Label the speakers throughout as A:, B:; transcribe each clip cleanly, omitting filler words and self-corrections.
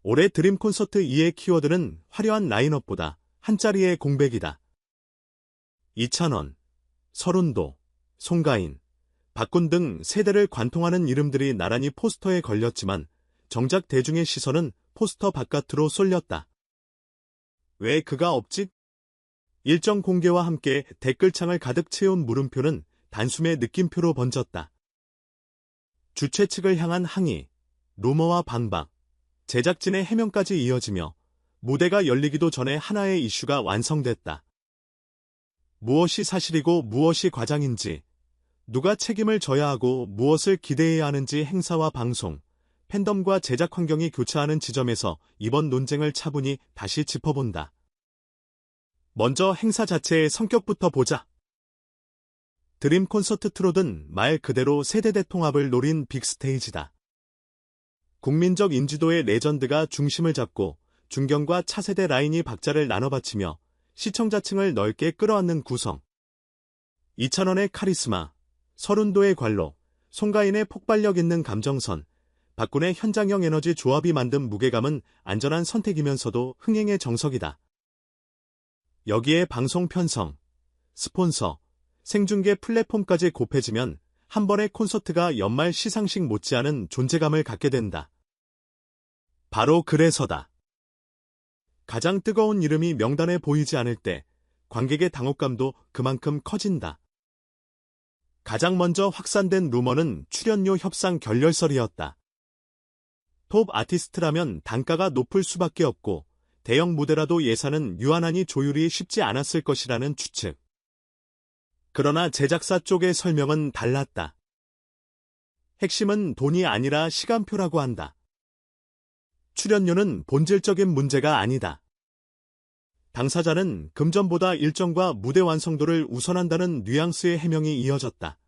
A: 올해 드림 콘서트 2의 키워드는 화려한 라인업보다 한 자리의 공백이다. 이찬원, 서른도, 송가인, 박군 등 세대를 관통하는 이름들이 나란히 포스터에 걸렸지만 정작 대중의 시선은 포스터 바깥으로 쏠렸다. 왜 그가 없지? 일정 공개와 함께 댓글창을 가득 채운 물음표는 단숨에 느낌표로 번졌다. 주최 측을 향한 항의, 루머와 반박, 제작진의 해명까지 이어지며 무대가 열리기도 전에 하나의 이슈가 완성됐다. 무엇이 사실이고 무엇이 과장인지, 누가 책임을 져야 하고 무엇을 기대해야 하는지 행사와 방송, 팬덤과 제작 환경이 교차하는 지점에서 이번 논쟁을 차분히 다시 짚어본다. 먼저 행사 자체의 성격부터 보자. 드림 콘서트 트롯은 말 그대로 세대대 통합을 노린 빅스테이지다. 국민적 인지도의 레전드가 중심을 잡고 중견과 차세대 라인이 박자를 나눠 바치며 시청자층을 넓게 끌어안는 구성. 이찬원의 카리스마, 서른도의 관록, 송가인의 폭발력 있는 감정선, 박군의 현장형 에너지 조합이 만든 무게감은 안전한 선택이면서도 흥행의 정석이다. 여기에 방송 편성, 스폰서, 생중계 플랫폼까지 곱해지면 한 번의 콘서트가 연말 시상식 못지않은 존재감을 갖게 된다. 바로 그래서다. 가장 뜨거운 이름이 명단에 보이지 않을 때 관객의 당혹감도 그만큼 커진다. 가장 먼저 확산된 루머는 출연료 협상 결렬설이었다. 톱 아티스트라면 단가가 높을 수밖에 없고 대형 무대라도 예산은 유한하니 조율이 쉽지 않았을 것이라는 추측. 그러나 제작사 쪽의 설명은 달랐다. 핵심은 돈이 아니라 시간표라고 한다. 출연료는 본질적인 문제가 아니다. 당사자는 금전보다 일정과 무대 완성도를 우선한다는 뉘앙스의 해명이 이어졌다.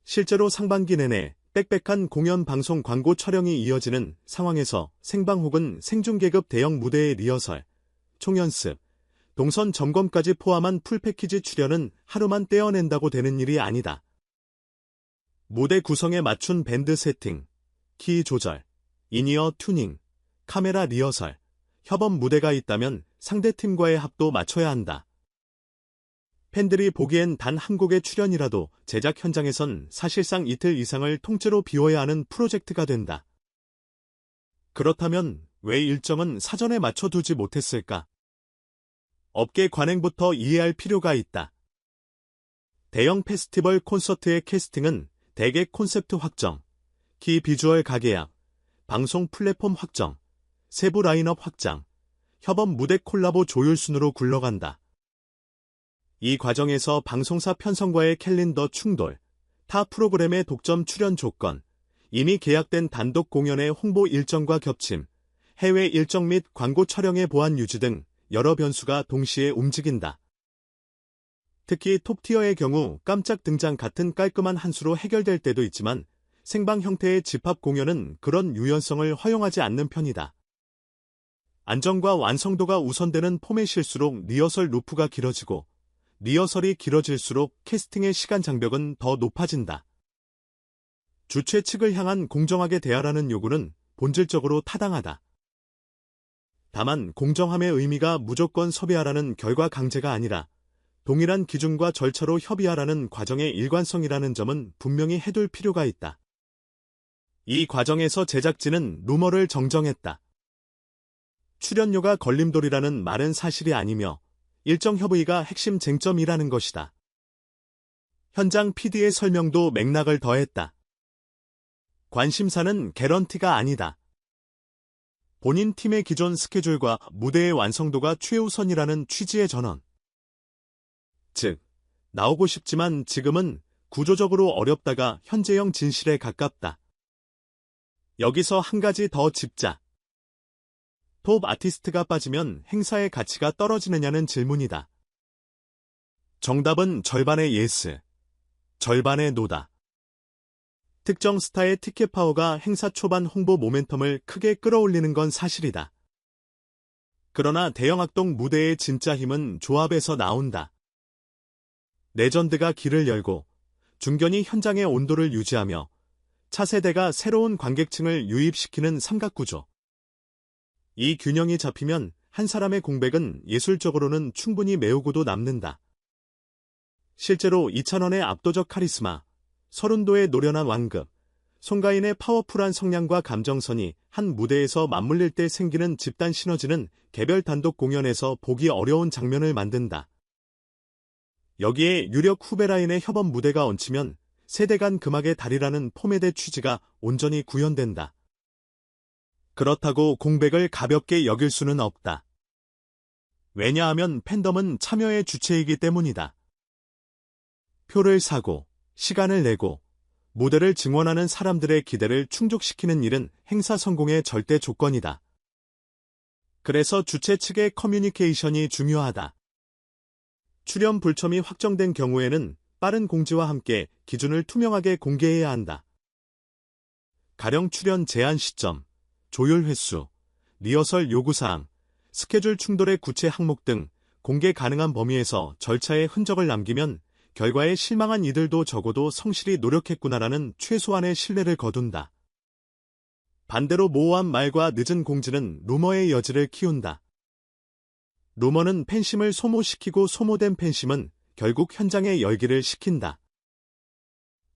A: 실제로 상반기 내내 빽빽한 공연 방송 광고 촬영이 이어지는 상황에서 생방 혹은 생중계급 대형 무대의 리허설, 총연습, 동선 점검까지 포함한 풀패키지 출연은 하루만 떼어낸다고 되는 일이 아니다. 무대 구성에 맞춘 밴드 세팅, 키 조절, 인이어 튜닝, 카메라 리허설, 협업 무대가 있다면 상대팀과의 합도 맞춰야 한다. 팬들이 보기엔 단 한 곡의 출연이라도 제작 현장에선 사실상 이틀 이상을 통째로 비워야 하는 프로젝트가 된다. 그렇다면 왜 일정은 사전에 맞춰두지 못했을까? 업계 관행부터 이해할 필요가 있다. 대형 페스티벌 콘서트의 캐스팅은 대개 콘셉트 확정, 키 비주얼 가계약, 방송 플랫폼 확정, 세부 라인업 확장, 협업 무대 콜라보 조율 순으로 굴러간다. 이 과정에서 방송사 편성과의 캘린더 충돌, 타 프로그램의 독점 출연 조건, 이미 계약된 단독 공연의 홍보 일정과 겹침, 해외 일정 및 광고 촬영의 보안 유지 등 여러 변수가 동시에 움직인다. 특히 톱티어의 경우 깜짝 등장 같은 깔끔한 한 수로 해결될 때도 있지만 생방 형태의 집합 공연은 그런 유연성을 허용하지 않는 편이다. 안정과 완성도가 우선되는 포맷일수록 리허설 루프가 길어지고 리허설이 길어질수록 캐스팅의 시간 장벽은 더 높아진다. 주최 측을 향한 공정하게 대하라는 요구는 본질적으로 타당하다. 다만 공정함의 의미가 무조건 섭외하라는 결과 강제가 아니라 동일한 기준과 절차로 협의하라는 과정의 일관성이라는 점은 분명히 해둘 필요가 있다. 이 과정에서 제작진은 루머를 정정했다. 출연료가 걸림돌이라는 말은 사실이 아니며 일정 협의가 핵심 쟁점이라는 것이다. 현장 PD의 설명도 맥락을 더했다. 관심사는 개런티가 아니다. 본인 팀의 기존 스케줄과 무대의 완성도가 최우선이라는 취지의 전언. 즉, 나오고 싶지만 지금은 구조적으로 어렵다가 현재형 진실에 가깝다. 여기서 한 가지 더 짚자. 톱 아티스트가 빠지면 행사의 가치가 떨어지느냐는 질문이다. 정답은 절반의 예스, 절반의 노다. 특정 스타의 티켓 파워가 행사 초반 홍보 모멘텀을 크게 끌어올리는 건 사실이다. 그러나 대형 악동 무대의 진짜 힘은 조합에서 나온다. 레전드가 길을 열고 중견이 현장의 온도를 유지하며 차세대가 새로운 관객층을 유입시키는 삼각구조. 이 균형이 잡히면 한 사람의 공백은 예술적으로는 충분히 메우고도 남는다. 실제로 이찬원의 압도적 카리스마, 서른도의 노련한 완급, 송가인의 파워풀한 성량과 감정선이 한 무대에서 맞물릴 때 생기는 집단 시너지는 개별 단독 공연에서 보기 어려운 장면을 만든다. 여기에 유력 후배 라인의 협업 무대가 얹히면 세대 간 금악의 달이라는 포맷의 취지가 온전히 구현된다. 그렇다고 공백을 가볍게 여길 수는 없다. 왜냐하면 팬덤은 참여의 주체이기 때문이다. 표를 사고, 시간을 내고, 무대를 증원하는 사람들의 기대를 충족시키는 일은 행사 성공의 절대 조건이다. 그래서 주최 측의 커뮤니케이션이 중요하다. 출연 불참이 확정된 경우에는 빠른 공지와 함께 기준을 투명하게 공개해야 한다. 가령 출연 제한 시점, 조율 횟수, 리허설 요구사항, 스케줄 충돌의 구체 항목 등 공개 가능한 범위에서 절차의 흔적을 남기면 결과에 실망한 이들도 적어도 성실히 노력했구나라는 최소한의 신뢰를 거둔다. 반대로 모호한 말과 늦은 공지는 루머의 여지를 키운다. 루머는 팬심을 소모시키고 소모된 팬심은 결국 현장의 열기를 식힌다.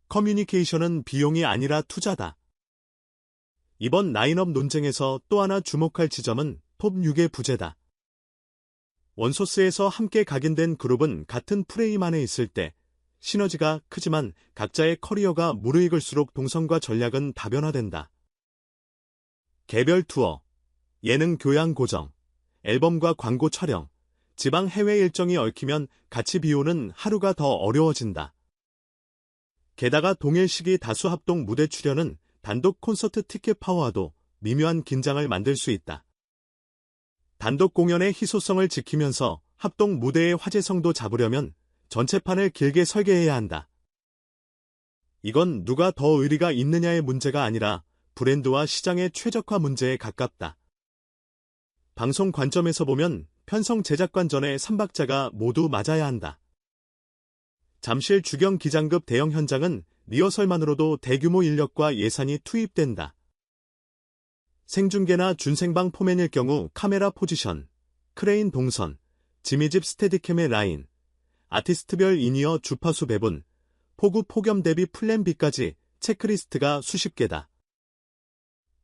A: 커뮤니케이션은 비용이 아니라 투자다. 이번 라인업 논쟁에서 또 하나 주목할 지점은 톱 6의 부재다. 원소스에서 함께 각인된 그룹은 같은 프레임 안에 있을 때 시너지가 크지만 각자의 커리어가 무르익을수록 동선과 전략은 다변화된다. 개별 투어, 예능 교양 고정, 앨범과 광고 촬영, 지방 해외 일정이 얽히면 같이 비우는 하루가 더 어려워진다. 게다가 동일 시기 다수 합동 무대 출연은 단독 콘서트 티켓 파워와도 미묘한 긴장을 만들 수 있다. 단독 공연의 희소성을 지키면서 합동 무대의 화제성도 잡으려면 전체판을 길게 설계해야 한다. 이건 누가 더 의리가 있느냐의 문제가 아니라 브랜드와 시장의 최적화 문제에 가깝다. 방송 관점에서 보면 편성 제작관 전의 3박자가 모두 맞아야 한다. 잠실 주경 기장급 대형 현장은 리허설만으로도 대규모 인력과 예산이 투입된다. 생중계나 준생방 포맨일 경우 카메라 포지션, 크레인 동선, 지미집 스테디캠의 라인, 아티스트별 인이어 주파수 배분, 폭우 폭염 대비 플랜 B까지 체크리스트가 수십 개다.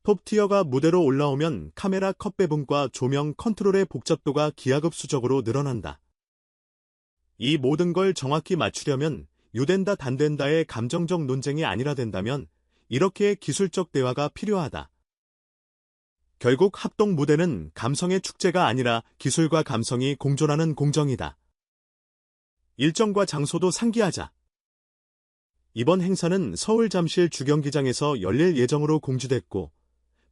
A: 톱티어가 무대로 올라오면 카메라 컷 배분과 조명 컨트롤의 복잡도가 기하급수적으로 늘어난다. 이 모든 걸 정확히 맞추려면 유된다 단된다의 감정적 논쟁이 아니라 된다면 이렇게의 기술적 대화가 필요하다. 결국 합동 무대는 감성의 축제가 아니라 기술과 감성이 공존하는 공정이다. 일정과 장소도 상기하자. 이번 행사는 서울 잠실 주경기장에서 열릴 예정으로 공지됐고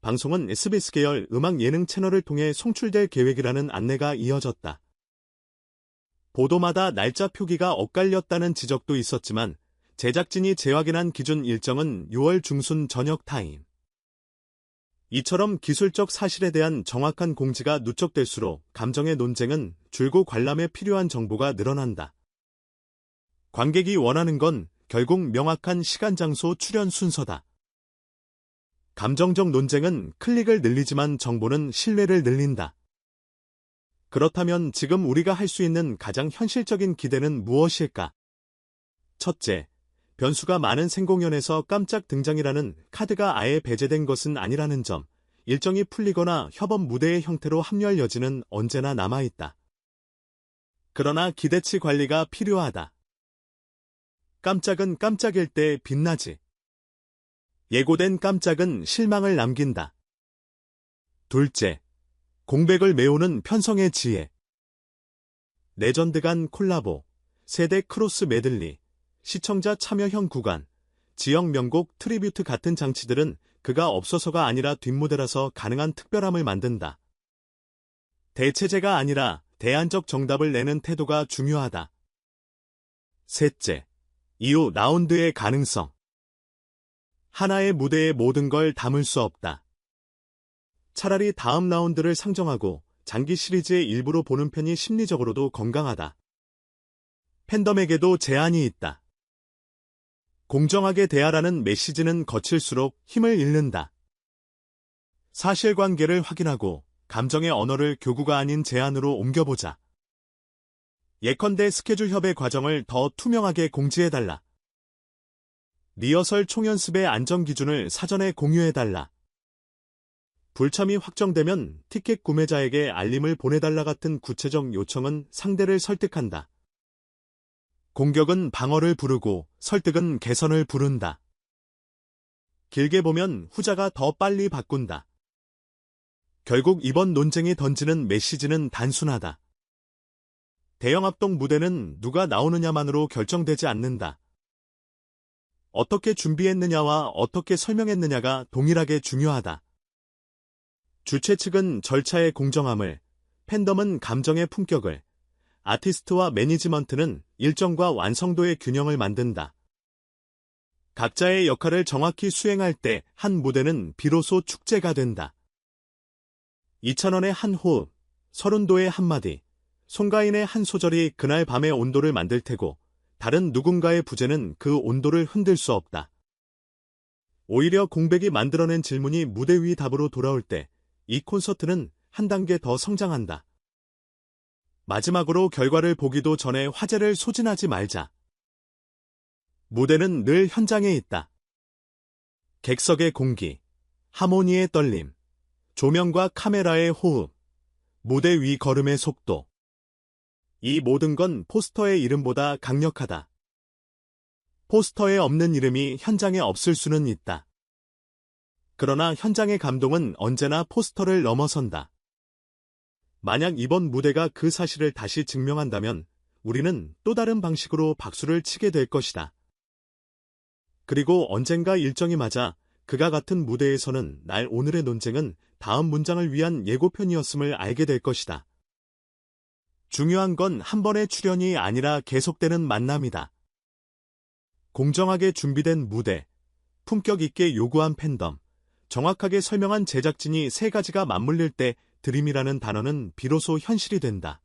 A: 방송은 SBS 계열 음악 예능 채널을 통해 송출될 계획이라는 안내가 이어졌다. 보도마다 날짜 표기가 엇갈렸다는 지적도 있었지만 제작진이 재확인한 기준 일정은 6월 중순 저녁 타임. 이처럼 기술적 사실에 대한 정확한 공지가 누적될수록 감정의 논쟁은 줄고 관람에 필요한 정보가 늘어난다. 관객이 원하는 건 결국 명확한 시간, 장소, 출연 순서다. 감정적 논쟁은 클릭을 늘리지만 정보는 신뢰를 늘린다. 그렇다면 지금 우리가 할 수 있는 가장 현실적인 기대는 무엇일까? 첫째, 변수가 많은 생공연에서 깜짝 등장이라는 카드가 아예 배제된 것은 아니라는 점, 일정이 풀리거나 협업 무대의 형태로 합류할 여지는 언제나 남아있다. 그러나 기대치 관리가 필요하다. 깜짝은 깜짝일 때 빛나지. 예고된 깜짝은 실망을 남긴다. 둘째, 공백을 메우는 편성의 지혜. 레전드 간 콜라보, 세대 크로스 메들리, 시청자 참여형 구간, 지역 명곡 트리뷰트 같은 장치들은 그가 없어서가 아니라 뒷무대라서 가능한 특별함을 만든다. 대체제가 아니라 대안적 정답을 내는 태도가 중요하다. 셋째, 이후 라운드의 가능성. 하나의 무대에 모든 걸 담을 수 없다. 차라리 다음 라운드를 상정하고 장기 시리즈의 일부로 보는 편이 심리적으로도 건강하다. 팬덤에게도 제한이 있다. 공정하게 대하라는 메시지는 거칠수록 힘을 잃는다. 사실관계를 확인하고 감정의 언어를 교구가 아닌 제안으로 옮겨보자. 예컨대 스케줄 협의 과정을 더 투명하게 공지해달라. 리허설 총연습의 안전 기준을 사전에 공유해달라. 불참이 확정되면 티켓 구매자에게 알림을 보내달라 같은 구체적 요청은 상대를 설득한다. 공격은 방어를 부르고 설득은 개선을 부른다. 길게 보면 후자가 더 빨리 바꾼다. 결국 이번 논쟁이 던지는 메시지는 단순하다. 대형 합동 무대는 누가 나오느냐만으로 결정되지 않는다. 어떻게 준비했느냐와 어떻게 설명했느냐가 동일하게 중요하다. 주최 측은 절차의 공정함을, 팬덤은 감정의 품격을, 아티스트와 매니지먼트는 일정과 완성도의 균형을 만든다. 각자의 역할을 정확히 수행할 때 한 무대는 비로소 축제가 된다. 이찬원의 한 호흡, 서른도의 한마디, 송가인의 한 소절이 그날 밤의 온도를 만들 테고 다른 누군가의 부재는 그 온도를 흔들 수 없다. 오히려 공백이 만들어낸 질문이 무대 위 답으로 돌아올 때 이 콘서트는 한 단계 더 성장한다. 마지막으로 결과를 보기도 전에 화제를 소진하지 말자. 무대는 늘 현장에 있다. 객석의 공기, 하모니의 떨림, 조명과 카메라의 호흡, 무대 위 걸음의 속도. 이 모든 건 포스터의 이름보다 강력하다. 포스터에 없는 이름이 현장에 없을 수는 있다. 그러나 현장의 감동은 언제나 포스터를 넘어선다. 만약 이번 무대가 그 사실을 다시 증명한다면 우리는 또 다른 방식으로 박수를 치게 될 것이다. 그리고 언젠가 일정이 맞아 그가 같은 무대에서는 날 오늘의 논쟁은 다음 문장을 위한 예고편이었음을 알게 될 것이다. 중요한 건 한 번의 출연이 아니라 계속되는 만남이다. 공정하게 준비된 무대, 품격 있게 요구한 팬덤, 정확하게 설명한 제작진이 세 가지가 맞물릴 때 드림이라는 단어는 비로소 현실이 된다.